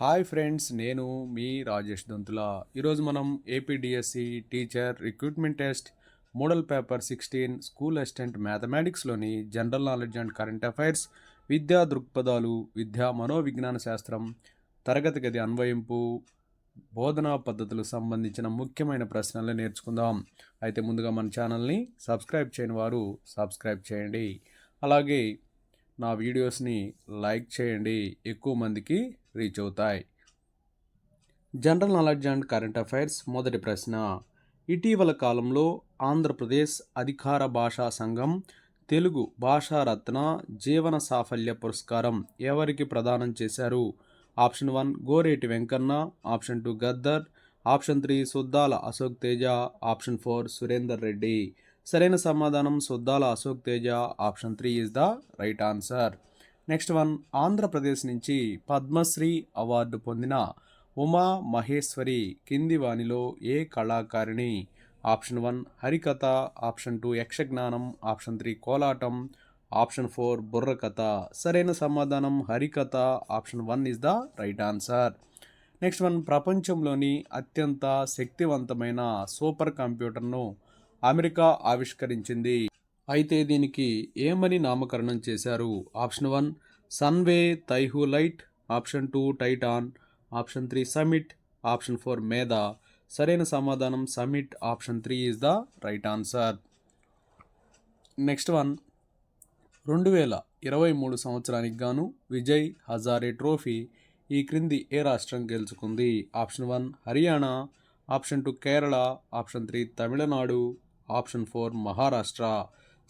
Hi friends, నేను మీ రాజేష్ దొంతుల. ఈరోజు మనం APDSC teacher recruitment test model paper 16 school assistant మ్యాథమెటిక్స్లోని general knowledge and current affairs, విద్యా దృక్పథాలు, విద్యా మనోవిజ్ఞాన శాస్త్రం, తరగతి గది అన్వయింపు, బోధనా పద్ధతులకు సంబంధించిన ముఖ్యమైన ప్రశ్నలు నేర్చుకుందాం. అయితే ముందుగా మన ఛానల్ని సబ్స్క్రైబ్ చేయని వారు సబ్స్క్రైబ్ చేయండి. అలాగే నా వీడియోస్ని లైక్ చేయండి, ఎక్కువ మందికి రీచ్ అవుతాయి. General knowledge and current affairs. మొదటి ప్రశ్న: ఇటీవల కాలంలో ఆంధ్రప్రదేశ్ అధికార భాషా సంఘం తెలుగు భాషారత్న జీవన సాఫల్య పురస్కారం ఎవరికి ప్రదానం చేశారు? Option 1 Goreti Venkanna, option 2 Gaddar, option 3 Suddala Ashok Teja, option 4 Surender Reddy. సరైన సమాధానం Suddala Ashok Teja. Option 3 is the right answer. Next one: Andhra Pradesh నుంచి పద్మశ్రీ అవార్డు పొందిన ఉమా మహేశ్వరి కింది వానిలో ఏ కళాకారిణి? ఆప్షన్ 1 హరికథ, ఆప్షన్ 2 యక్షజ్ఞానం, ఆప్షన్ 3 కోలాటం, ఆప్షన్ 4 బుర్రకథ. సరైన సమాధానం హరికథ. Option 1 is the right answer. Next one: ప్రపంచంలోని అత్యంత శక్తివంతమైన సూపర్ కంప్యూటర్ను అమెరికా ఆవిష్కరించింది. అయితే దీనికి ఏమని నామకరణం చేశారు? Option 1 Sunway Taihu Light, option 2 Titan, option 3 Summit, option 4 Medha. సరైన సమాధానం Summit. Option 3 is the right answer. Next one: 2023 సంవత్సరానికి గాను విజయ్ హజారే ట్రోఫీ ఈ క్రింది ఏ రాష్ట్రం గెలుచుకుంది? Option 1 Haryana, option 2 Kerala, option 3 Tamil Nadu, option 4 Maharashtra.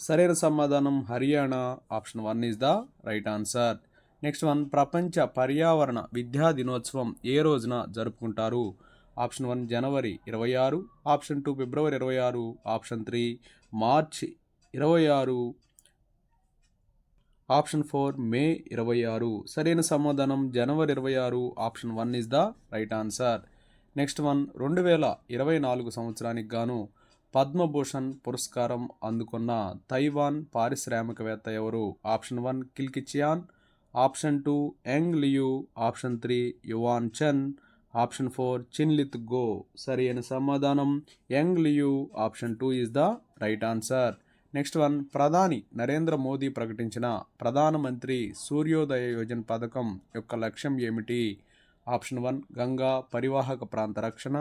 సరైన సమాధానం Haryana. Option 1 is the right answer. Next one: ప్రపంచ పర్యావరణ విద్యా దినోత్సవం ఏ రోజున జరుపుకుంటారు? ఆప్షన్ 1 జనవరి 26, ఆప్షన్ 2 ఫిబ్రవరి 26, ఆప్షన్ 3 మార్చి 26, ఆప్షన్ 4 మే 26. సరైన సమాధానం జనవరి 26. Option 1 is the right answer. Next one: 2024 సంవత్సరానికి గాను పద్మభూషణ్ పురస్కారం అందుకున్న తైవాన్ పారిశ్రామికవేత్త ఎవరు? ఆప్షన్ 1 కిల్కిచియాన్, option 2 Yang Liu, option 3 Yuan Chen, option 4 చిన్లిత్ గో. సరైన సమాధానం Yang Liu. Option 2 is the right answer. Next one: ప్రధాని నరేంద్ర మోదీ ప్రకటించిన ప్రధానమంత్రి సూర్యోదయ యోజన పథకం యొక్క లక్ష్యం ఏమిటి? ఆప్షన్ 1 గంగా పరివాహక ప్రాంత రక్షణ,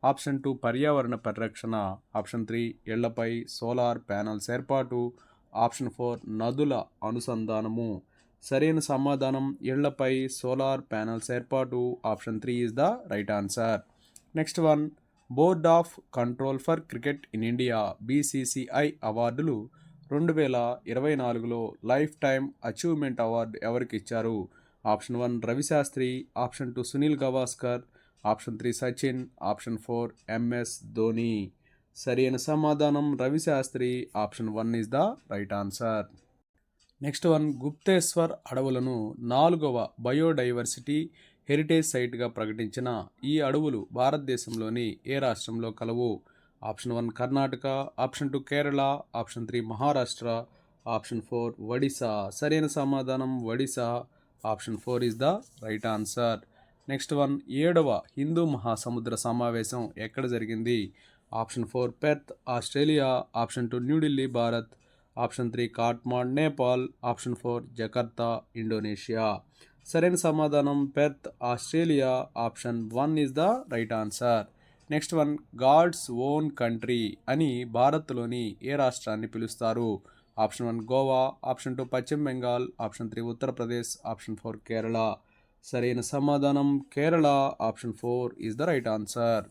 ఆప్షన్ 2 పర్యావరణ పరిరక్షణ, ఆప్షన్ 3 ఇళ్లపై సోలార్ ప్యానల్స్ ఏర్పాటు, ఆప్షన్ 4 నదుల అనుసంధానము. సరైన సమాధానం ఇళ్లపై సోలార్ ప్యానల్స్ ఏర్పాటు. Option 3 is the right answer. Next one: board of control for cricket in India BCCI అవార్డులు 2024లో లైఫ్ టైమ్ అచీవ్మెంట్ అవార్డు ఎవరికి ఇచ్చారు? Option 1 Ravi Shastri, option 2 Sunil Gavaskar, option 3 Sachin, option 4 M S Dhoni. సరైన సమాధానం Ravi Shastri. Option 1 is the right answer. Next one: Gupteshwar అడవులను 4వ biodiversity heritage సైట్గా ప్రకటించిన ఈ అడవులు భారతదేశంలోని ఏ రాష్ట్రంలో కలవు? Option 1 Karnataka, option 2 Kerala, option 3 Maharashtra, option 4 Odisha. సరైన సమాధానం Odisha. Option 4 is the right answer. Next one: 7వ హిందూ మహాసముద్ర సమావేశం ఎక్కడ జరిగింది? Option 4 Perth Australia, option 2 New Delhi Bharat, option 3 Kathmandu Nepal, option 4 Jakarta Indonesia. సరైన సమాధానం Perth Australia. Option 1 is the right answer. Next one: God's own country అని భారత్లోని ఏ రాష్ట్రాన్ని పిలుస్తారు? ఆప్షన్ 1 గోవా, ఆప్షన్ 2 పశ్చిమ బెంగాల్, ఆప్షన్ 3 ఉత్తరప్రదేశ్, ఆప్షన్ 4 కేరళ. సరైన సమాధానం Kerala. Option 4 is the right answer.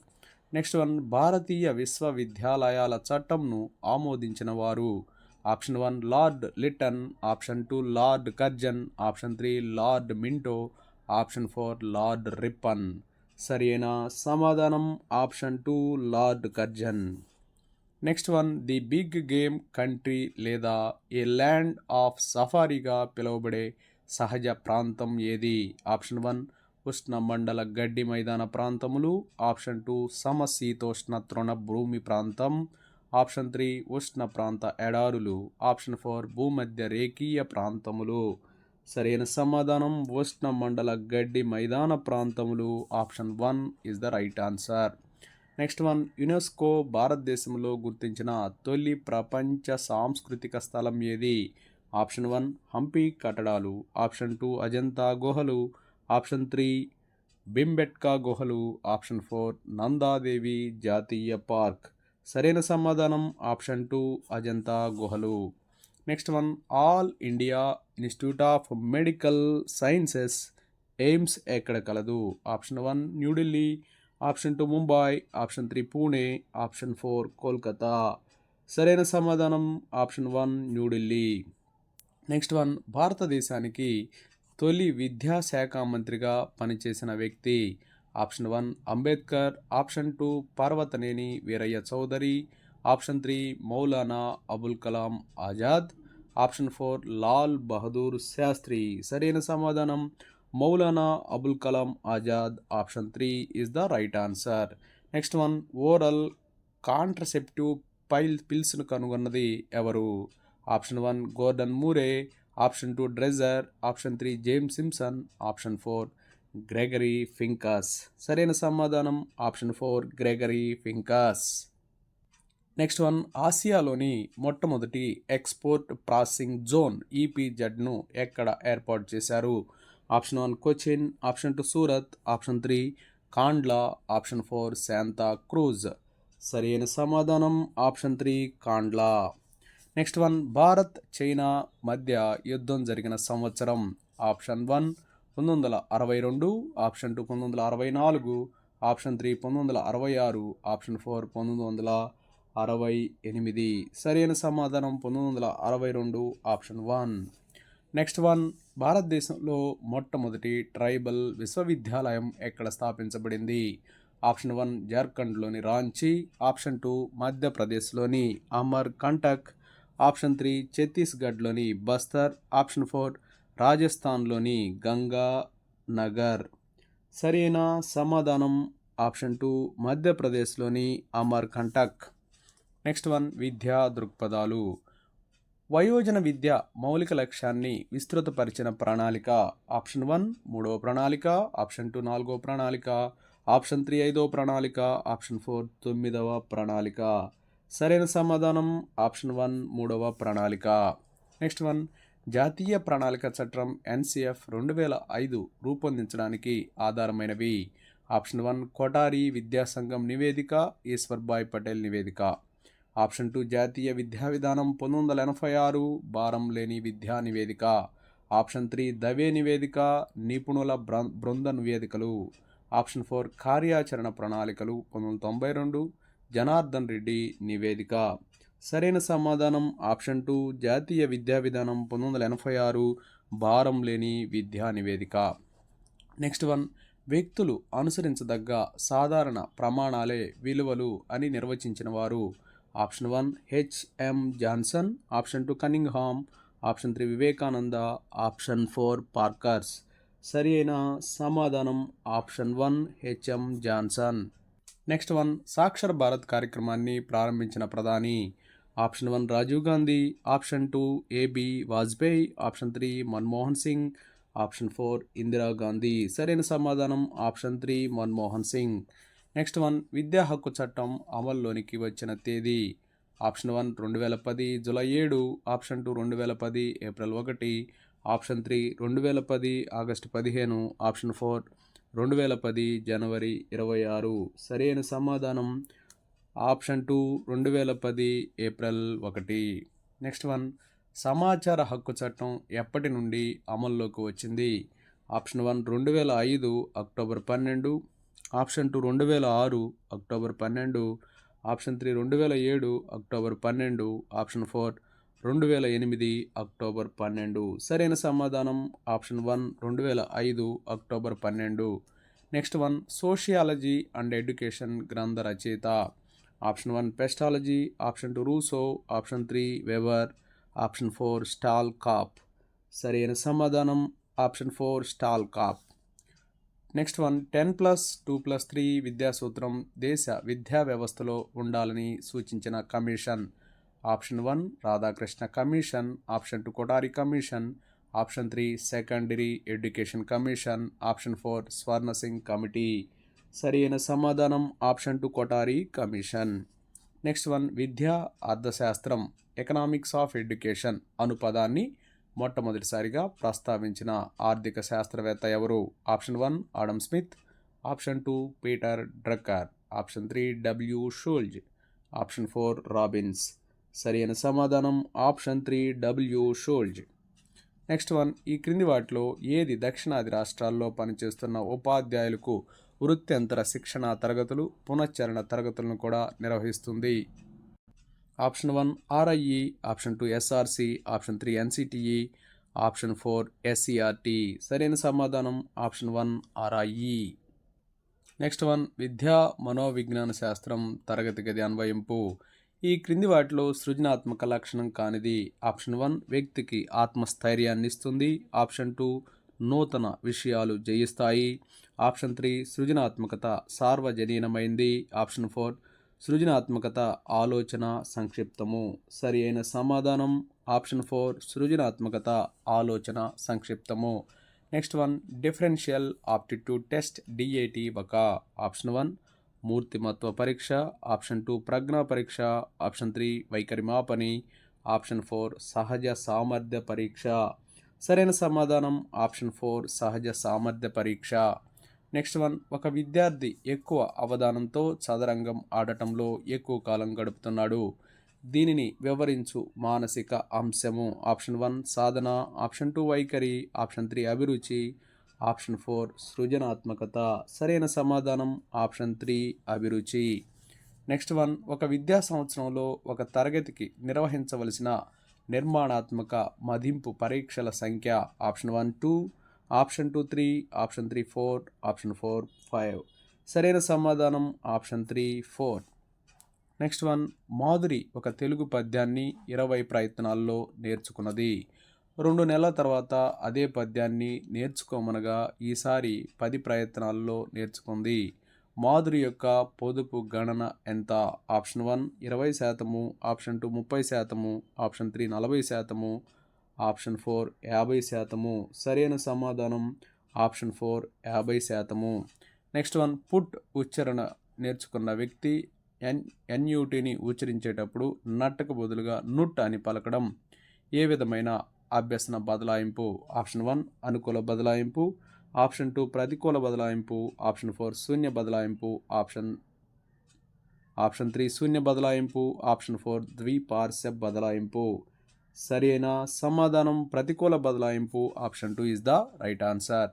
Next one: భారతీయ విశ్వవిద్యాలయాల చట్టంను ఆమోదించిన వారు? Option 1 Lord Lytton, option 2 Lord Curzon, option 3 Lord Minto, option 4 Lord Ripon. సరైన సమాధానం option 2 Lord Curzon. Next one: the big game country లేదా ఏ ల్యాండ్ ఆఫ్ సఫారీగా పిలువబడే సహజ ప్రాంతం ఏది? ఆప్షన్ 1 ఉష్ణమండల గడ్డి మైదాన ప్రాంతములు, ఆప్షన్ 2 సమశీతోష్ణ తృణభూమి ప్రాంతం, ఆప్షన్ 3 ఉష్ణ ప్రాంత ఎడారులు, ఆప్షన్ 4 భూమధ్య రేఖీయ ప్రాంతములు. సరైన సమాధానం ఉష్ణ మండల గడ్డి మైదాన ప్రాంతములు. Option 1 is the right answer. Next one, UNESCO భారతదేశంలో గుర్తించిన తొలి ప్రపంచ సాంస్కృతిక స్థలం ఏది? ఆప్షన్ 1 హంపి కట్టడాలు, ఆప్షన్ 2 అజంతా గుహలు, ఆప్షన్ 3 భింబెట్కా గుహలు, ఆప్షన్ 4 నందాదేవి జాతీయ పార్క్. సరైన సమాధానం ఆప్షన్ 2 అజంతా గుహలు. Next one, all India institute of medical sciences AIIMS ఎక్కడ కలదు? Option 1 New Delhi, option 2 Mumbai, option 3 Pune, option 4 Kolkata. సరైన సమాధానం ఆప్షన్ 1 న్యూఢిల్లీ. నెక్స్ట్ వన్, భారతదేశానికి తొలి విద్యాశాఖ మంత్రిగా పనిచేసిన వ్యక్తి? Option 1 Ambedkar, option 2 Parvataneni Veeraiah Chowdary, option 3 Maulana Abul Kalam Azad, option 4 Lal Bahadur Shastri. సరైన సమాధానం Maulana Abul Kalam Azad, option 3 is the right answer. Next one, oral contraceptive పిల్స్ను కనుగొన్నది ఎవరు? Option 1 Gordon Moore, option 2 Dreser, option 3 James Simpson, option 4 Gregory Pincus. సరైన సమాధానం option 4 Gregory Pincus. Next one, ఆసియాలోని మొట్టమొదటి ఎక్స్పోర్ట్ ప్రాసెసింగ్ జోన్ ఈపీజెడ్ను ఎక్కడ ఏర్పాటు చేశారు? Option 1 Cochin, option 2 Surat, option 3 Kandla, option 4 Santa Cruz. సరైన సమాధానం option 3 Kandla. Next one, Bharat China మధ్య యుద్ధం జరిగిన సంవత్సరం? Option 1 1962, option 2 1964, option 3 1966, option 4 1968. సరైన సమాధానం 1962, ఆప్షన్ 1. నెక్స్ట్ వన్, భారతదేశంలో మొట్టమొదటి ట్రైబల్ విశ్వవిద్యాలయం ఎక్కడ స్థాపించబడింది? ఆప్షన్ 1 జార్ఖండ్లోని రాంచీ, ఆప్షన్ 2 మధ్యప్రదేశ్లోని అమర్ కంటక్, ఆప్షన్ 3 ఛత్తీస్గఢ్లోని బస్తర్, ఆప్షన్ 4 రాజస్థాన్లోని గంగా నగర్. సరైన సమాధానం ఆప్షన్ 2 మధ్యప్రదేశ్లోని అమర్ కంటక్. నెక్స్ట్ వన్, విద్యా దృక్పథాలు. వయోజన విద్య మౌలిక లక్ష్యాన్ని విస్తృతపరిచిన ప్రణాళిక? ఆప్షన్ 1 3వ ప్రణాళిక, ఆప్షన్ 2 4వ ప్రణాళిక, ఆప్షన్ 3 5వ ప్రణాళిక, ఆప్షన్ 4 9వ ప్రణాళిక. సరైన సమాధానం ఆప్షన్ 1 3వ ప్రణాళిక. నెక్స్ట్ వన్, జాతీయ ప్రణాళిక చట్టం ఎన్సిఎఫ్ 2005 రూపొందించడానికి ఆధారమైనవి? ఆప్షన్ 1 కోటారి విద్యాసంఘం నివేదిక, ఈశ్వర్భాయ్ పటేల్ నివేదిక, ఆప్షన్ 2 జాతీయ విద్యా విధానం 1986 భారం లేని విద్యా నివేదిక, ఆప్షన్ 3 దవే నివేదిక, నిపుణుల బృంద నివేదికలు, ఆప్షన్ 4 కార్యాచరణ ప్రణాళికలు 1992 జనార్దన్ రెడ్డి నివేదిక. సరైన సమాధానం ఆప్షన్ 2 జాతీయ విద్యా విధానం 1986 భారం లేని విద్యా నివేదిక. నెక్స్ట్ వన్, వ్యక్తులు అనుసరించదగ్గ సాధారణ ప్రమాణాలే విలువలు అని నిర్వచించిన వారు? Option 1 HM Johnson, option 2 Cunningham, option 3 Vivekananda, option 4 Parkers. సరి అయిన సమాధానం option 1 HM Johnson. Next one, Saakshar Bharat కార్యక్రమాన్ని ప్రారంభించిన ప్రధాని? Option 1 Rajiv Gandhi, option 2 AB Vajpayee, option 3 Manmohan Singh, option 4 Indira Gandhi. సరైన సమాధానం option 3 Manmohan Singh. Next one, విద్యా హక్కు చట్టం అమల్లోనికి వచ్చిన తేదీ? Option 1 2010 July 7, option 2 2010 April 1, option 3 2010 August 15, option 4 2010 జనవరి 26. సరైన సమాధానం ఆప్షన్ 2 2010 ఏప్రిల్ 1. నెక్స్ట్ వన్, సమాచార హక్కు చట్టం ఎప్పటి నుండి అమల్లోకి వచ్చింది? Option 1 2005 October 12, option 2 2006 October 12, option 3 2007 October 12, option 4 2008 October 12. సరైన సమాధానం option 1 2005 October 12. Next one, sociology and education గ్రంథ రచయిత? Option 1 Pestalozzi, option 2 Rousseau, option 3 Weber, option 4 Stalcup. సరైన సమాధానం option 4 Stalcup. Next one, 10+2+3 విద్యా సూత్రం దేశ విద్యా వ్యవస్థలో ఉండాలని సూచించిన commission? Option 1 Radhakrishna commission, option 2 Kothari commission, option 3 secondary education commission, option 4 స్వర్ణ సింగ్ కమిటీ. సరి అయిన సమాధానం option 2 Kothari commission. Next one, విద్యా అర్థశాస్త్రం ఎకనామిక్స్ ఆఫ్ ఎడ్యుకేషన్ అను పదాన్ని మొట్టమొదటిసారిగా ప్రస్తావించిన ఆర్థిక శాస్త్రవేత్త ఎవరు? Option 1 Adam Smith, option 2 Peter Drucker, option 3 W Schultz, option 4 Robbins. సరైన సమాధానం option 3 W Schultz. Next one, ఈ క్రింది వాటిలో ఏది దక్షిణాది రాష్ట్రాల్లో పనిచేస్తున్న ఉపాధ్యాయులకు వృత్యంతర శిక్షణ తరగతులు, పునశ్చరణ తరగతులను కూడా నిర్వహిస్తుంది? Option 1 RIE, option 2 SRC, option 3 NCTE, option 4 SCERT. సరైన సమాధానం ఆప్షన్ 1 ఆర్ఐఈ. నెక్స్ట్ వన్, విద్యా మనోవిజ్ఞాన శాస్త్రం తరగతి గది అన్వయింపు ఈ క్రింది వాటిలో సృజనాత్మక లక్షణం కానిది? ఆప్షన్ 1 వ్యక్తికి ఆత్మస్థైర్యాన్ని ఇస్తుంది, ఆప్షన్ 2 నూతన విషయాలు జయిస్తాయి, ఆప్షన్ 3 సృజనాత్మకత సార్వజనీనమైంది, ఆప్షన్ 4 సృజనాత్మకత ఆలోచన సంక్షిప్తము. సరి అయిన సమాధానం ఆప్షన్ 4 సృజనాత్మకత ఆలోచన సంక్షిప్తము. Next one, differential aptitude test DAT ఒక? ఆప్షన్ 1 మూర్తిమత్వ పరీక్ష, ఆప్షన్ 2 ప్రజ్ఞా పరీక్ష, ఆప్షన్ 3 వైఖరి మాపని, ఆప్షన్ 4 సహజ సామర్థ్య పరీక్ష. సరైన సమాధానం ఆప్షన్ 4 సహజ సామర్థ్య పరీక్ష. నెక్స్ట్ వన్, ఒక విద్యార్థి ఎక్కువ అవధానంతో చదరంగం ఆడటంలో ఎక్కువ కాలం గడుపుతున్నాడు. దీనిని వివరించు మానసిక అంశము? ఆప్షన్ 1 సాధన, ఆప్షన్ 2 వైఖరి, ఆప్షన్ 3 అభిరుచి, ఆప్షన్ 4 సృజనాత్మకత. సరైన సమాధానం ఆప్షన్ 3 అభిరుచి. నెక్స్ట్ వన్, ఒక విద్యా సంవత్సరంలో ఒక తరగతికి నిర్వహించవలసిన నిర్మాణాత్మక మదింపు పరీక్షల సంఖ్య? Option 1 2, option 2 3, option 3 4, option 4 5. సరైన సమాధానం ఆప్షన్ 3 4. నెక్స్ట్ వన్, మాధురి ఒక తెలుగు పద్యాన్ని 20 ప్రయత్నాల్లో నేర్చుకున్నది. 2 నెలల తర్వాత అదే పద్యాన్ని నేర్చుకోమనగా ఈసారి 10 ప్రయత్నాల్లో నేర్చుకుంది. మాధురి యొక్క పొదుపు గణన ఎంత? Option 1 20%, option 2 30%, option 3 40%, option 4 50%. సరైన సమాధానం ఆప్షన్ 4 50%. నెక్స్ట్ వన్, పుట్ ఉచ్చారణ నేర్చుకున్న వ్యక్తి ఎన్యూటీని ఉచ్చరించేటప్పుడు నట్టకు బదులుగా నుట్ అని పలకడం ఏ విధమైన అభ్యసన బదలాయింపు? ఆప్షన్ 1 అనుకూల బదలాయింపు, ఆప్షన్ 2 ప్రతికూల బదలాయింపు, ఆప్షన్ 4 శూన్య బదలాయింపు, ఆప్షన్ 3 శూన్య బదలాయింపు, ఆప్షన్ 4 ద్విపార్శ్వ బదలాయింపు. సరైన సమాధానం ప్రతికూల బదలాయింపు, option 2 is the right answer.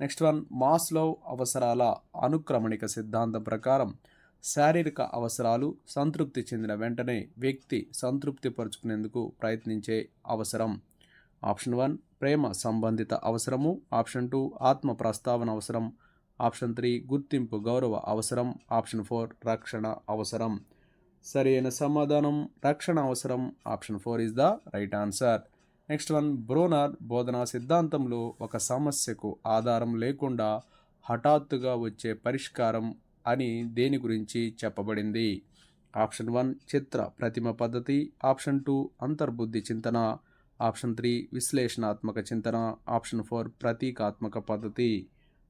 Next one, Maslow అవసరాల అనుక్రమణిక సిద్ధాంతం ప్రకారం శారీరక అవసరాలు సంతృప్తి చెందిన వెంటనే వ్యక్తి సంతృప్తి పరుచుకునేందుకు ప్రయత్నించే అవసరం? ఆప్షన్ 1 ప్రేమ సంబంధిత అవసరము, ఆప్షన్ 2 ఆత్మ ప్రస్తావన అవసరం, ఆప్షన్ 3 గుర్తింపు గౌరవ అవసరం, ఆప్షన్ 4 రక్షణ అవసరం. సరి అయిన సమాధానం రక్షణ అవసరం, option 4 is the right answer. Next one, Bruner బోధనా సిద్ధాంతంలో ఒక సమస్యకు ఆధారం లేకుండా హఠాత్తుగా వచ్చే పరిష్కారం అని దేని గురించి చెప్పబడింది? ఆప్షన్ 1 చిత్ర ప్రతిమ పద్ధతి, ఆప్షన్ 2 అంతర్బుద్ధి చింతన, ఆప్షన్ 3 విశ్లేషణాత్మక చింతన, ఆప్షన్ 4 ప్రతీకాత్మక పద్ధతి.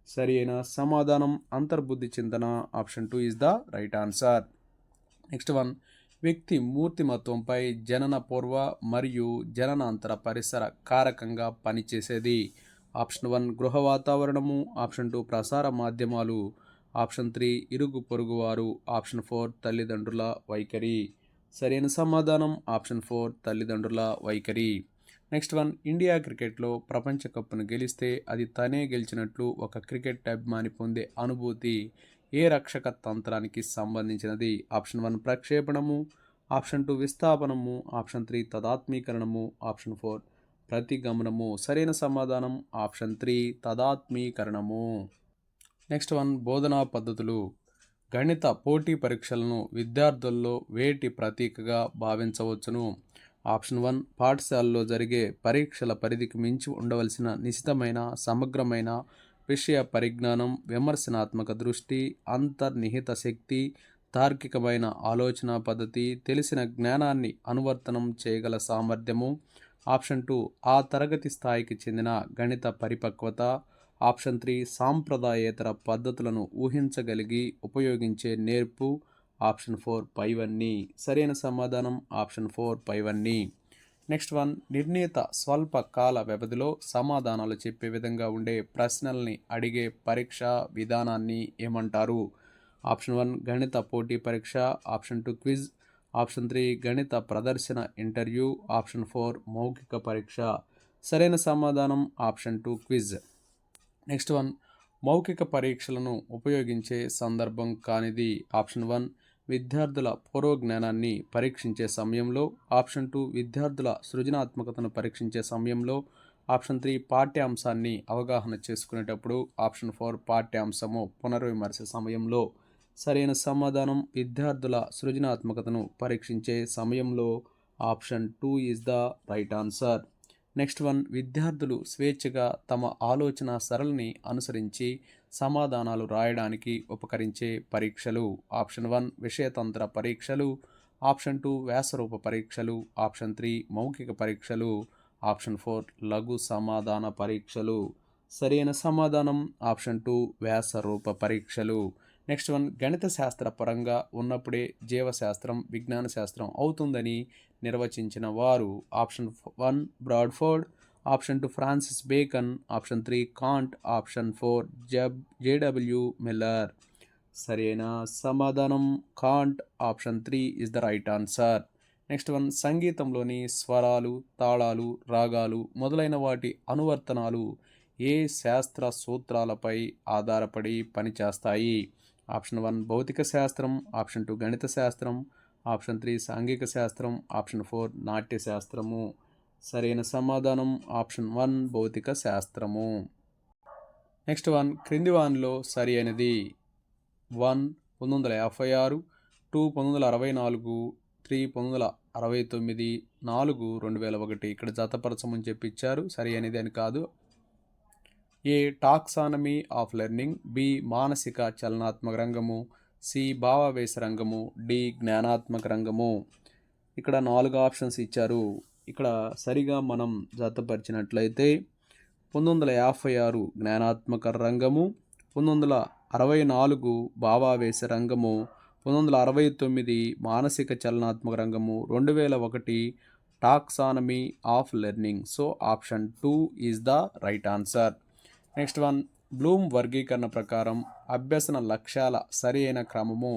సరి అయిన సమాధానం అంతర్బుద్ధి చింతన, option 2 is the right answer. Next one, వ్యక్తి మూర్తిమత్వంపై జనన పూర్వ మరియు జననాంతర పరిసర కారకంగా పనిచేసేది? ఆప్షన్ 1 గృహ వాతావరణము, ఆప్షన్ 2 ప్రసార మాధ్యమాలు, ఆప్షన్ 3 ఇరుగు పొరుగువారు, ఆప్షన్ 4 తల్లిదండ్రుల వైఖరి. సరైన సమాధానం ఆప్షన్ 4 తల్లిదండ్రుల వైఖరి. నెక్స్ట్ వన్, ఇండియా క్రికెట్లో ప్రపంచ కప్ను గెలిస్తే అది తనే గెలిచినట్లు ఒక క్రికెట్ అభిమాని పొందే అనుభూతి ఏ రక్షక తంత్రానికి సంబంధించినది? ఆప్షన్ 1 ప్రక్షేపణము, ఆప్షన్ 2 విస్థాపనము, ఆప్షన్ 3 తదాత్మీకరణము, ఆప్షన్ 4 ప్రతిగమనము. సరైన సమాధానం ఆప్షన్ 3 తదాత్మీకరణము. నెక్స్ట్ వన్, బోధనా పద్ధతులు. గణిత పోటీ పరీక్షలను విద్యార్థుల్లో వేటి ప్రతీకగా భావించవచ్చును? ఆప్షన్ 1 పాఠశాలలో జరిగే పరీక్షల పరిధికి మించి ఉండవలసిన నిశితమైన సమగ్రమైన విషయ పరిజ్ఞానం, విమర్శనాత్మక దృష్టి, అంతర్నిహిత శక్తి, తార్కికమైన ఆలోచన పద్ధతి, తెలిసిన జ్ఞానాన్ని అనువర్తనం చేయగల సామర్థ్యము, ఆప్షన్ 2 ఆ తరగతి స్థాయికి చెందిన గణిత పరిపక్వత. ఆప్షన్ 3 సాంప్రదాయేతర పద్ధతులను ఊహించగలిగి ఉపయోగించే నేర్పు. ఆప్షన్ 4 పైవన్నీ. సరైన సమాధానం ఆప్షన్ 4 పైవన్నీ. నెక్స్ట్ వన్, నిర్ణీత స్వల్ప కాల వ్యవధిలో సమాధానాలు చెప్పే విధంగా ఉండే ప్రశ్నల్ని అడిగే పరీక్ష విధానాన్ని ఏమంటారు? ఆప్షన్ 1 గణిత పోటీ పరీక్ష. Option 2 quiz. ఆప్షన్ 3 గణిత ప్రదర్శన ఇంటర్వ్యూ. ఆప్షన్ 4 మౌఖిక పరీక్ష. సరైన సమాధానం ఆప్షన్ 2 క్విజ్. నెక్స్ట్ వన్, మౌఖిక పరీక్షలను ఉపయోగించే సందర్భం కానిది. ఆప్షన్ 1 విద్యార్థుల పూర్వజ్ఞానాన్ని పరీక్షించే సమయంలో. ఆప్షన్ 2 విద్యార్థుల సృజనాత్మకతను పరీక్షించే సమయంలో. ఆప్షన్ 3 పాఠ్యాంశాన్ని అవగాహన చేసుకునేటప్పుడు. ఆప్షన్ 4 పాఠ్యాంశము పునర్విమర్శ సమయంలో. సరైన సమాధానం విద్యార్థుల సృజనాత్మకతను పరీక్షించే సమయంలో. Option 2 is the right answer. Next one, విద్యార్థులు స్వేచ్ఛగా తమ ఆలోచన సరళిని అనుసరించి సమాధానాలు రాయడానికి ఉపకరించే పరీక్షలు. ఆప్షన్ 1 విషయతంత్ర పరీక్షలు. ఆప్షన్ 2 వ్యాసరూప పరీక్షలు. ఆప్షన్ 3 మౌఖిక పరీక్షలు. ఆప్షన్ 4 లఘు సమాధాన పరీక్షలు. సరైన సమాధానం ఆప్షన్ 2 వ్యాసరూప పరీక్షలు. నెక్స్ట్ వన్, గణిత శాస్త్ర పరంగా ఉన్నప్పుడే జీవశాస్త్రం విజ్ఞాన శాస్త్రం అవుతుందని నిర్వచించిన వారు. Option 1 Bradford. Option 2 Francis Bacon. Option 3 Kant. Option 4 JW Miller. సరైన సమాధానం Kant. Option 3 is the right answer. Next one, సంగీతంలోని స్వరాలు, తాళాలు, రాగాలు మొదలైన వాటి అనువర్తనాలు ఏ శాస్త్ర సూత్రాలపై ఆధారపడి పనిచేస్తాయి? ఆప్షన్ 1 భౌతిక శాస్త్రం. ఆప్షన్ 2 గణిత శాస్త్రం. ఆప్షన్ 3 సాంఘిక శాస్త్రం. ఆప్షన్ 4 నాట్య శాస్త్రము. సరైన సమాధానం ఆప్షన్ 1 భౌతిక శాస్త్రము. నెక్స్ట్ వన్, క్రింది వానిలో సరి అయినది. 1 1956, 2 1964, 3 1969, 4 2001. ఇక్కడ జతపరచమని చెప్పి ఇచ్చారు, సరి అనేది అని కాదు. ఏ టాక్సానమీ ఆఫ్ లెర్నింగ్. బి మానసిక చలనాత్మక రంగము. సి భావావేశ రంగము. డి జ్ఞానాత్మక రంగము. ఇక్కడ 4 ఆప్షన్స్ ఇచ్చారు. ఇక్కడ సరిగా మనం జతపరిచినట్లయితే 1956 జ్ఞానాత్మక రంగము, 1964 భావావేశ రంగము, 1969 మానసిక చలనాత్మక రంగము, 2001 taxonomy of learning. So option 2 is the right answer. Next one, Bloom వర్గీకరణ ప్రకారం అభ్యసన లక్ష్యాల సరి అయిన క్రమము.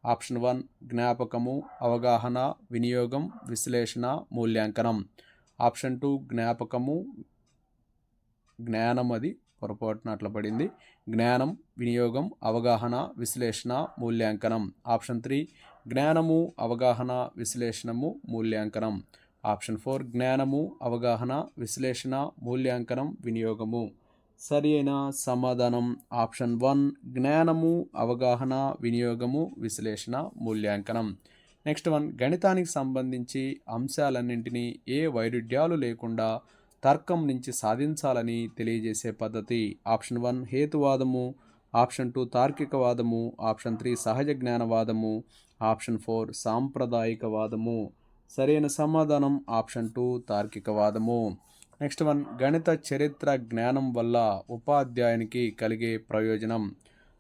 ఆప్షన్ 1 జ్ఞాపకము, అవగాహన, వినియోగం, విశ్లేషణ, మూల్యాంకనం. ఆప్షన్ 2 జ్ఞాపకము, జ్ఞానం, అది పొరపాటున అట్లా పడింది. జ్ఞానం, వినియోగం, అవగాహన, విశ్లేషణ, మూల్యాంకనం. ఆప్షన్ 3 జ్ఞానము, అవగాహన, విశ్లేషణము, మూల్యాంకనం. ఆప్షన్ 4 జ్ఞానము, అవగాహన, విశ్లేషణ, మూల్యాంకనం, వినియోగము. సరి అయిన సమాధానం ఆప్షన్ 1 జ్ఞానము, అవగాహన, వినియోగము, విశ్లేషణ, మూల్యాంకనం. నెక్స్ట్ వన్, గణితానికి సంబంధించి అంశాలన్నింటినీ ఏ వైరుధ్యాలు లేకుండా తర్కం నుంచి సాధించాలని తెలియజేసే పద్ధతి. ఆప్షన్ 1 హేతువాదము. ఆప్షన్ 2 తార్కికవాదము. ఆప్షన్ 3 సహజ జ్ఞానవాదము. ఆప్షన్ 4 సాంప్రదాయికవాదము. సరైన సమాధానం ఆప్షన్ 2 తార్కికవాదము. నెక్స్ట్ వన్, గణిత చరిత్ర జ్ఞానం వల్ల ఉపాధ్యాయునికి కలిగే ప్రయోజనం.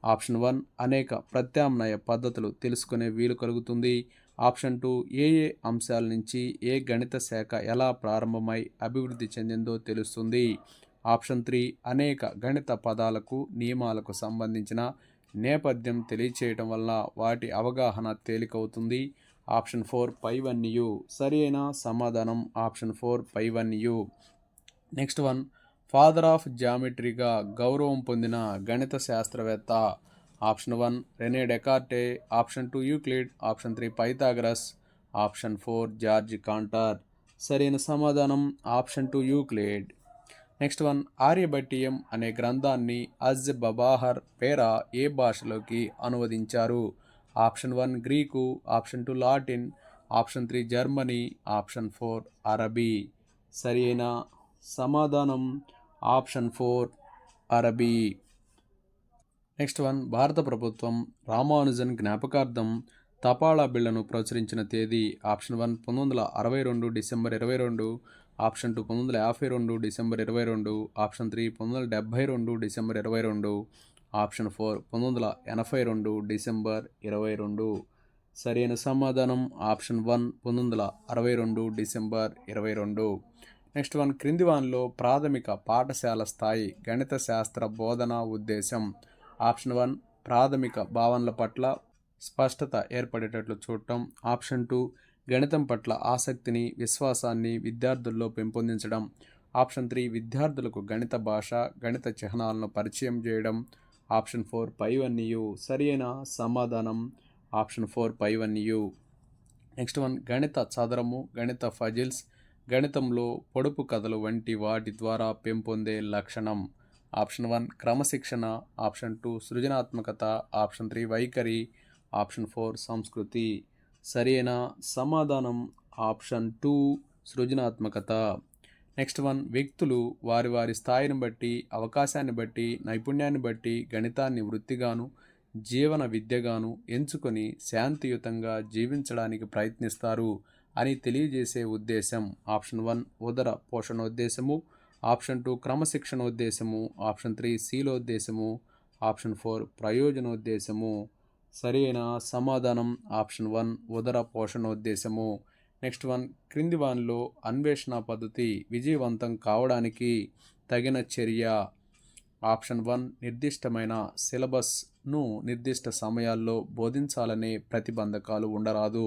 ఆప్షన్ 1 అనేక ప్రత్యామ్నాయ పద్ధతులు తెలుసుకునే వీలు కలుగుతుంది. ఆప్షన్ 2 ఏ అంశాల నుంచి ఏ గణిత శాఖ ఎలా ప్రారంభమై అభివృద్ధి చెందిందో తెలుస్తుంది. ఆప్షన్ 3 అనేక గణిత పదాలకు, నియమాలకు సంబంధించిన నేపథ్యం తెలియచేయటం వల్ల వాటి అవగాహన తేలికవుతుంది. ఆప్షన్ 4 పైవన్నీయు. సరి అయిన సమాధానం ఆప్షన్ 4 పైవన్నీయు. నెక్స్ట్ వన్, ఫాదర్ ఆఫ్ జామెట్రీగా గౌరవం పొందిన గణిత శాస్త్రవేత్త. Option 1 Rene Descartes. Option 2 Euclid. Option 3 Pythagoras. Option 4 George Cantor. సరైన సమాధానం option 2 Euclid. Next one, Aryabhatiyam అనే గ్రంథాన్ని అజ్ బబాహర్ పేరా ఏ భాషలోకి అనువదించారు? Option 1 Greek. Option 2 Latin. Option 3 Germany. Option 4 అరబీ. సరి అయిన సమాధానం ఆప్షన్ 4 అరబీ. నెక్స్ట్ వన్, భారత ప్రభుత్వం రామానుజన్ జ్ఞాపకార్థం తపాలా బిళ్లను ప్రచురించిన తేదీ. Option 1 1962 December 22. Option 2 1952 December 22, option 3 1972 December 22, option 4 1982 December 22. సరైన సమాధానం ఆప్షన్ 1 1962 డిసెంబర్ 22. నెక్స్ట్ వన్, క్రింది వానిలో ప్రాథమిక పాఠశాల స్థాయి గణిత శాస్త్ర బోధనా ఉద్దేశం. ఆప్షన్ 1 ప్రాథమిక భావనల పట్ల స్పష్టత ఏర్పడేటట్లు చూడటం. ఆప్షన్ 2 గణితం పట్ల ఆసక్తిని విశ్వాసాన్ని విద్యార్థుల్లో పెంపొందించడం. ఆప్షన్ 3 విద్యార్థులకు గణిత భాష గణిత చిహ్నాలను పరిచయం చేయడం. ఆప్షన్ 4 పైవన్నీయు. సరైన సమాధానం ఆప్షన్ 4 పైవన్నీయు. నెక్స్ట్ వన్, గణిత చదరము గణిత ఫజిల్స్ గణితంలో పొడుపు కథలు వంటి వాటి ద్వారా పెంపొందే లక్షణం. ఆప్షన్ 1 క్రమశిక్షణ, ఆప్షన్ 2 సృజనాత్మకత, ఆప్షన్ 3 వైఖరి, ఆప్షన్ 4 సంస్కృతి. సరైన సమాధానం ఆప్షన్ 2 సృజనాత్మకత. నెక్స్ట్ వన్, వ్యక్తులు వారి వారి స్థాయిని బట్టి అవకాశాన్ని బట్టి నైపుణ్యాన్ని బట్టి గణితాన్ని వృత్తిగాను జీవన విద్యగాను ఎంచుకొని శాంతియుతంగా జీవించడానికి ప్రయత్నిస్తారు అని తెలియజేసే ఉద్దేశం. ఆప్షన్ 1 ఉదర పోషణోద్దేశము, ఆప్షన్ 2 క్రమశిక్షణోద్దేశము, ఆప్షన్ 3 శీలోద్దేశము, ఆప్షన్ 4 ప్రయోజనోద్దేశము. సరైన సమాధానం ఆప్షన్ 1 ఉదర పోషణోద్దేశము. నెక్స్ట్ వన్, క్రింది వానిలో అన్వేషణ పద్ధతి విజయవంతం కావడానికి తగిన చర్య. ఆప్షన్ 1 నిర్దిష్టమైన సిలబస్ను నిర్దిష్ట సమయాల్లో బోధించాలనే ప్రతిబంధకాలు ఉండరాదు.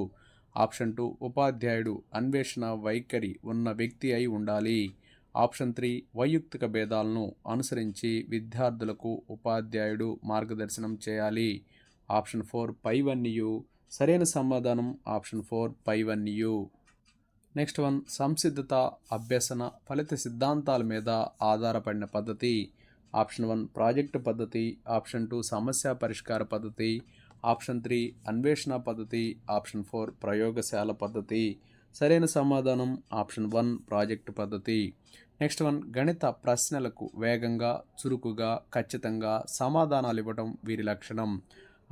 ఆప్షన్ 2 ఉపాధ్యాయుడు అన్వేషణ వైఖరి ఉన్న వ్యక్తి అయి ఉండాలి. ఆప్షన్ 3 వైయక్తిక భేదాలను అనుసరించి విద్యార్థులకు ఉపాధ్యాయుడు మార్గదర్శనం చేయాలి. ఆప్షన్ 4 పైవన్నీయు. సరైన సమాధానం ఆప్షన్ 4 పైవన్నీయు. నెక్స్ట్ వన్, సంసిద్ధత అభ్యసన ఫలిత సిద్ధాంతాల మీద ఆధారపడిన పద్ధతి. ఆప్షన్ 1 ప్రాజెక్టు పద్ధతి, ఆప్షన్ 2 సమస్య పరిష్కార పద్ధతి, ఆప్షన్ 3 అన్వేషణ పద్ధతి, ఆప్షన్ 4 ప్రయోగశాల పద్ధతి. సరైన సమాధానం ఆప్షన్ 1 ప్రాజెక్టు పద్ధతి. నెక్స్ట్ వన్, గణిత ప్రశ్నలకు వేగంగా చురుకుగా ఖచ్చితంగా సమాధానాలు ఇవ్వడం వీరి లక్షణం.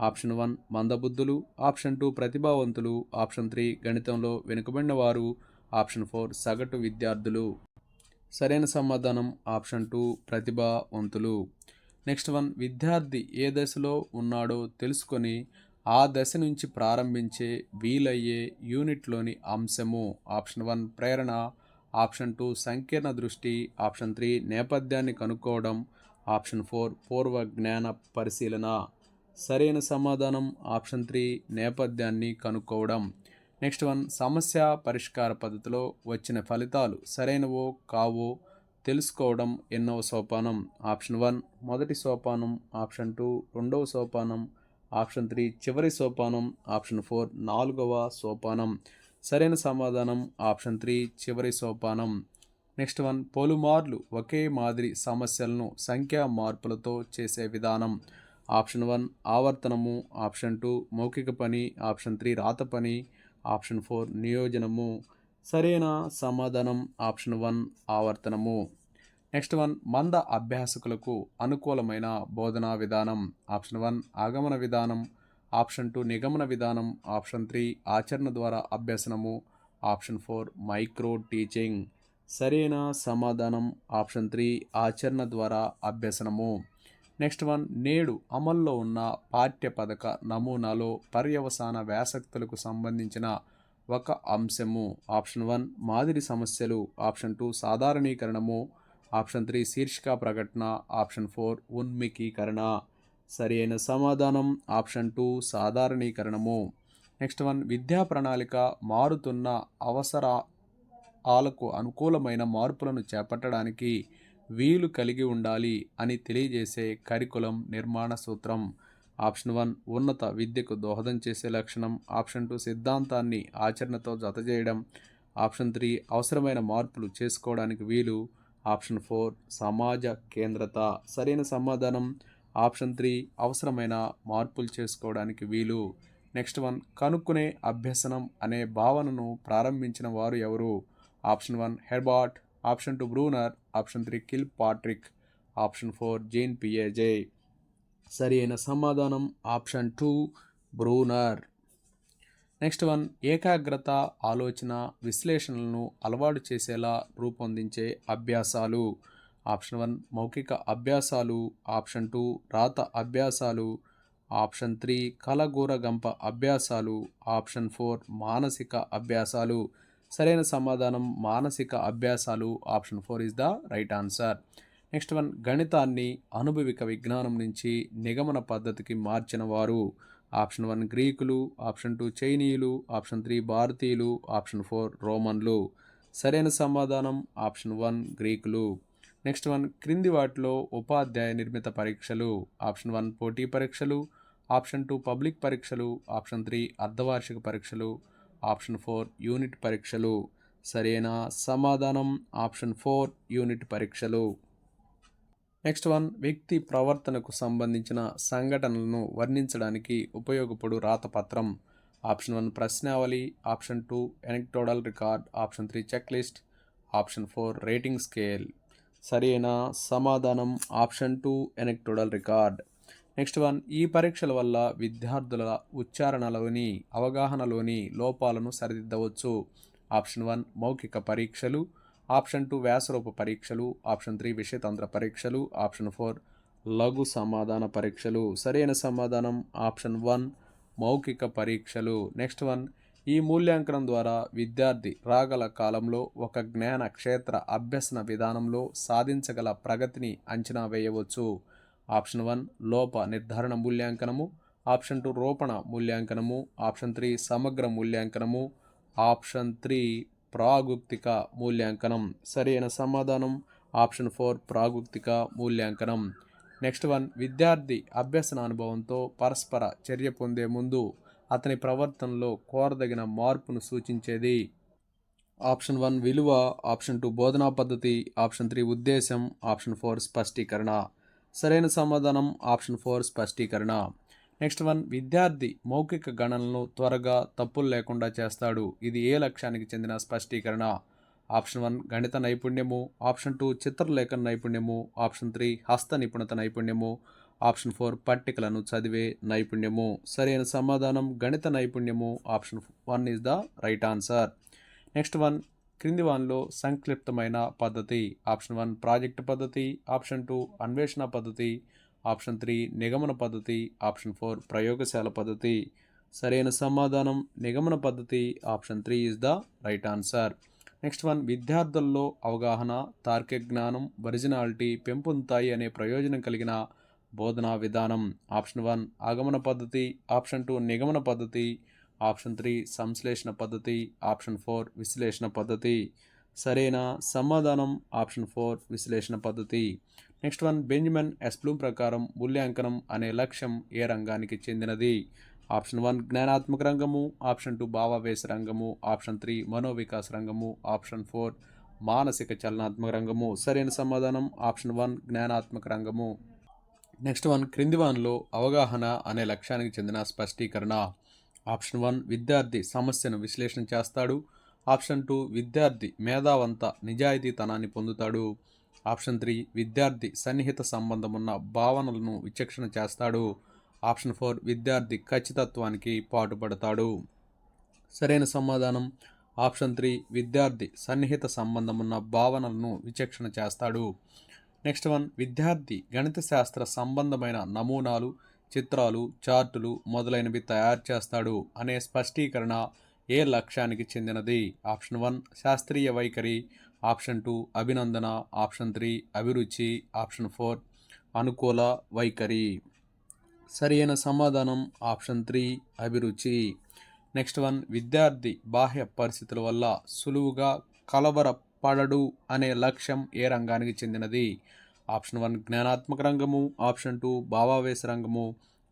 ఆప్షన్ 1 మందబుద్ధులు, ఆప్షన్ 2 ప్రతిభావంతులు, ఆప్షన్ 3 గణితంలో వెనుకబడిన వారు, ఆప్షన్ 4 సగటు విద్యార్థులు. సరైన సమాధానం ఆప్షన్ 2 ప్రతిభావంతులు. నెక్స్ట్ వన్, విద్యార్థి ఏ దశలో ఉన్నాడో తెలుసుకొని ఆ దశ నుంచి ప్రారంభించే వీలయ్యే యూనిట్లోని అంశము. ఆప్షన్ 1 ప్రేరణ, ఆప్షన్ 2 సంకీర్ణ దృష్టి, ఆప్షన్ 3 నేపథ్యాన్ని కనుక్కోవడం, ఆప్షన్ 4 పూర్వ జ్ఞాన పరిశీలన. సరైన సమాధానం ఆప్షన్ 3 నేపథ్యాన్ని కనుక్కోవడం. నెక్స్ట్ వన్, సమస్య పరిష్కార పద్ధతిలో వచ్చిన ఫలితాలు సరైనవో కావో తెలుసుకోవడం ఎన్నవ సోపానం. ఆప్షన్ 1 మొదటి సోపానం, ఆప్షన్ 2 రెండవ సోపానం, ఆప్షన్ 3 చివరి సోపానం, ఆప్షన్ 4 నాలుగవ సోపానం. సరైన సమాధానం ఆప్షన్ 3 చివరి సోపానం. నెక్స్ట్ వన్, పలుమార్లు ఒకే మాదిరి సమస్యలను సంఖ్యా మార్పులతో చేసే విధానం. ఆప్షన్ 1 ఆవర్తనము, ఆప్షన్ 2 మౌఖిక పని, ఆప్షన్ 3 రాత పని, ఆప్షన్ 4 నియోజనము. సరైన సమాధానం ఆప్షన్ 1 ఆవర్తనము. నెక్స్ట్ వన్, మంద అభ్యాసకులకు అనుకూలమైన బోధనా విధానం. ఆప్షన్ 1 ఆగమన విధానం, ఆప్షన్ 2 నిగమన విధానం, ఆప్షన్ 3 ఆచరణ ద్వారా అభ్యసనము, ఆప్షన్ 4 మైక్రో టీచింగ్. సరైన సమాధానం ఆప్షన్ 3 ఆచరణ ద్వారా అభ్యసనము. నెక్స్ట్ వన్, నేడు అమల్లో ఉన్న పాఠ్య పథక నమూనాలో పర్యవసాన వ్యాసక్తులకు సంబంధించిన ఒక అంశము. ఆప్షన్ 1 మాదిరి సమస్యలు, ఆప్షన్ 2 సాధారణీకరణము, ఆప్షన్ 3 శీర్షిక ప్రకటన, ఆప్షన్ 4 ఉన్మికీకరణ. సరి అయిన సమాధానం ఆప్షన్ 2 సాధారణీకరణము. నెక్స్ట్ వన్, విద్యా ప్రణాళిక మారుతున్న అవసరాలకు అనుకూలమైన మార్పులను చేపట్టడానికి వీలు కలిగి ఉండాలి అని తెలియజేసే కరికులం నిర్మాణ సూత్రం. ఆప్షన్ 1 ఉన్నత విద్యకు దోహదం చేసే లక్షణం, ఆప్షన్ 2 సిద్ధాంతాన్ని ఆచరణతో జతచేయడం, ఆప్షన్ 3 అవసరమైన మార్పులు చేసుకోవడానికి వీలు, ఆప్షన్ 4 సమాజ కేంద్రత. సరైన సమాధానం ఆప్షన్ 3 అవసరమైన మార్పులు చేసుకోవడానికి వీలు. నెక్స్ట్ వన్, కనుక్కునే అభ్యసనం అనే భావనను ప్రారంభించిన వారు ఎవరు? Option 1 Herbart, option 2 Bruner, option 3 Kilpatrick, option 4 Jean పియాజే. సరి అయిన సమాధానం ఆప్షన్ 2 బ్రూనర్. నెక్స్ట్ వన్ ఏకాగ్రత, ఆలోచన, విశ్లేషణలను అలవాటు చేసేలా రూపొందించే అభ్యాసాలు. ఆప్షన్ 1 మౌఖిక అభ్యాసాలు, ఆప్షన్ 2 రాత అభ్యాసాలు, ఆప్షన్ 3 కలగూరగంప అభ్యాసాలు, ఆప్షన్ 4 మానసిక అభ్యాసాలు. సరైన సమాధానం మానసిక అభ్యాసాలు. Option 4 is the right answer. Next one గణితాన్ని అనుభవిక విజ్ఞానం నుంచి నిగమన పద్ధతికి మార్చిన వారు. ఆప్షన్ 1 గ్రీకులు, ఆప్షన్ 2 చైనీయులు, ఆప్షన్ 3 భారతీయులు, ఆప్షన్ 4 రోమన్లు. సరైన సమాధానం ఆప్షన్ 1 గ్రీకులు. నెక్స్ట్ వన్ క్రింది వాటిలో ఉపాధ్యాయ నిర్మిత పరీక్షలు. ఆప్షన్ 1 పోటీ పరీక్షలు, ఆప్షన్ 2 పబ్లిక్ పరీక్షలు, ఆప్షన్ 3 అర్ధవార్షిక పరీక్షలు, ఆప్షన్ 4 యూనిట్ పరీక్షలు. సరైన సమాధానం ఆప్షన్ 4 యూనిట్ పరీక్షలు. నెక్స్ట్ వన్ వ్యక్తి ప్రవర్తనకు సంబంధించిన సంఘటనలను వర్ణించడానికి ఉపయోగపడు రాతపత్రం. ఆప్షన్ 1 ప్రశ్నావళి, option 2 anecdotal record, option 3 check list, option 4 rating scale. సరైన సమాధానం option 2 anecdotal record. Next one ఈ పరీక్షల వల్ల విద్యార్థుల ఉచ్చారణలోని అవగాహనలోని లోపాలను సరిదిద్దవచ్చు. ఆప్షన్ 1 మౌఖిక పరీక్షలు, ఆప్షన్ 2 వ్యాసరూప పరీక్షలు, ఆప్షన్ 3 విషయతంత్ర పరీక్షలు, ఆప్షన్ 4 లఘు సమాధాన పరీక్షలు. సరైన సమాధానం ఆప్షన్ 1 మౌఖిక పరీక్షలు. నెక్స్ట్ వన్ ఈ మూల్యాంకనం ద్వారా విద్యార్థి రాగల కాలంలో ఒక జ్ఞాన క్షేత్ర అభ్యసన విధానంలో సాధించగల ప్రగతిని అంచనా వేయవచ్చు. ఆప్షన్ 1 లోప నిర్ధారణ మూల్యాంకనము, ఆప్షన్ 2 రూపణ మూల్యాంకనము, ఆప్షన్ 3 సమగ్ర మూల్యాంకనము, ఆప్షన్ 3 ప్రాగుక్తిక మూల్యాంకనం. సరైన సమాధానం ఆప్షన్ 4 ప్రాగుక్తిక మూల్యాంకనం. నెక్స్ట్ వన్ విద్యార్థి అభ్యసన అనుభవంతో పరస్పర చర్య పొందే ముందు అతని ప్రవర్తనలో కోరదగిన మార్పును సూచించేది. ఆప్షన్ 1 విలువ, ఆప్షన్ 2 బోధనా పద్ధతి, ఆప్షన్ 3 ఉద్దేశం, ఆప్షన్ 4 స్పష్టీకరణ. సరైన సమాధానం ఆప్షన్ 4 స్పష్టీకరణ. నెక్స్ట్ వన్ విద్యార్థి మౌఖిక గణనలను త్వరగా తప్పులు లేకుండా చేస్తాడు. ఇది ఏ లక్ష్యానికి చెందిన స్పష్టీకరణ? ఆప్షన్ 1 గణిత నైపుణ్యము, ఆప్షన్ 2 చిత్రలేఖన నైపుణ్యము, ఆప్షన్ 3 హస్త నిపుణత నైపుణ్యము, ఆప్షన్ 4 పట్టికలను చదివే నైపుణ్యము. సరైన సమాధానం గణిత నైపుణ్యము. Option 1 is the right answer. Next one క్రింది వానిలో సంక్లిప్తమైన పద్ధతి. ఆప్షన్ 1 ప్రాజెక్టు పద్ధతి, ఆప్షన్ 2 అన్వేషణ పద్ధతి, ఆప్షన్ 3 నిగమన పద్ధతి, ఆప్షన్ 4 ప్రయోగశాల పద్ధతి. సరైన సమాధానం నిగమన పద్ధతి. Option 3 is the right answer. Next one విద్యార్థుల్లో అవగాహన, తార్కిక జ్ఞానం, ఒరిజినాలిటీ పెంపొందుతాయి అనే ప్రయోజనం కలిగిన బోధనా విధానం. ఆప్షన్ 1 ఆగమన పద్ధతి, ఆప్షన్ 2 నిగమన పద్ధతి, ఆప్షన్ 3 సంశ్లేషణ పద్ధతి, ఆప్షన్ 4 విశ్లేషణ పద్ధతి. సరైన సమాధానం ఆప్షన్ 4 విశ్లేషణ పద్ధతి. Next one Benjamin S Bloom ప్రకారం మూల్యాంకనం అనే లక్ష్యం ఏ రంగానికి చెందినది? ఆప్షన్ 1 జ్ఞానాత్మక రంగము, ఆప్షన్ 2 భావావేశ రంగము, ఆప్షన్ 3 మనోవికాస రంగము, ఆప్షన్ 4 మానసిక చలనాత్మక రంగము. సరైన సమాధానం ఆప్షన్ 1 జ్ఞానాత్మక రంగము. నెక్స్ట్ వన్ క్రింది వానిలో అవగాహన అనే లక్ష్యానికి చెందిన స్పష్టీకరణ. ఆప్షన్ 1 విద్యార్థి సమస్యను విశ్లేషణ చేస్తాడు, ఆప్షన్ 2 విద్యార్థి మేధావంత నిజాయితీతనాన్ని పొందుతాడు, ఆప్షన్ 3 విద్యార్థి సన్నిహిత సంబంధం ఉన్న భావనలను విచక్షణ చేస్తాడు, ఆప్షన్ 4 విద్యార్థి ఖచ్చితత్వానికి పాటుపడతాడు. సరైన సమాధానం ఆప్షన్ 3 విద్యార్థి సన్నిహిత సంబంధం ఉన్న భావనలను విచక్షణ చేస్తాడు. నెక్స్ట్ వన్ విద్యార్థి గణిత శాస్త్ర సంబంధమైన నమూనాలు, చిత్రాలు, చార్టులు మొదలైనవి తయారు చేస్తాడు అనే స్పష్టీకరణ ఏ లక్ష్యానికి చెందినది? ఆప్షన్ 1 శాస్త్రీయ వైఖరి, ఆప్షన్ 2 అభినందన, ఆప్షన్ 3 అభిరుచి, ఆప్షన్ 4 అనుకూల వైఖరి. సరైన సమాధానం ఆప్షన్ 3 అభిరుచి. నెక్స్ట్ వన్ విద్యార్థి బాహ్య పరిస్థితుల వల్ల సులువుగా కలవరపడడు అనే లక్ష్యం ఏ రంగానికి చెందినది? ఆప్షన్ 1 జ్ఞానాత్మక రంగము, ఆప్షన్ 2 భావావేశ రంగము,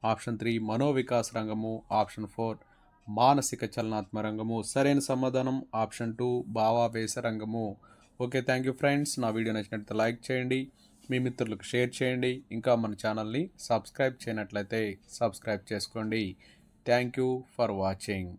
ఆప్షన్ 3 మనోవికాస రంగము, ఆప్షన్ 4 మానసిక చలనాత్మక రంగము. సరైన సమాధానం ఆప్షన్ 2 భావావేశ రంగము. Okay, thank you friends. నా వీడియో నచ్చినట్లయితే లైక్ చేయండి, మీ మిత్రులకు షేర్ చేయండి, ఇంకా మన ఛానల్ని సబ్స్క్రైబ్ చేయనట్లయితే సబ్స్క్రైబ్ చేసుకోండి. Thank you for watching.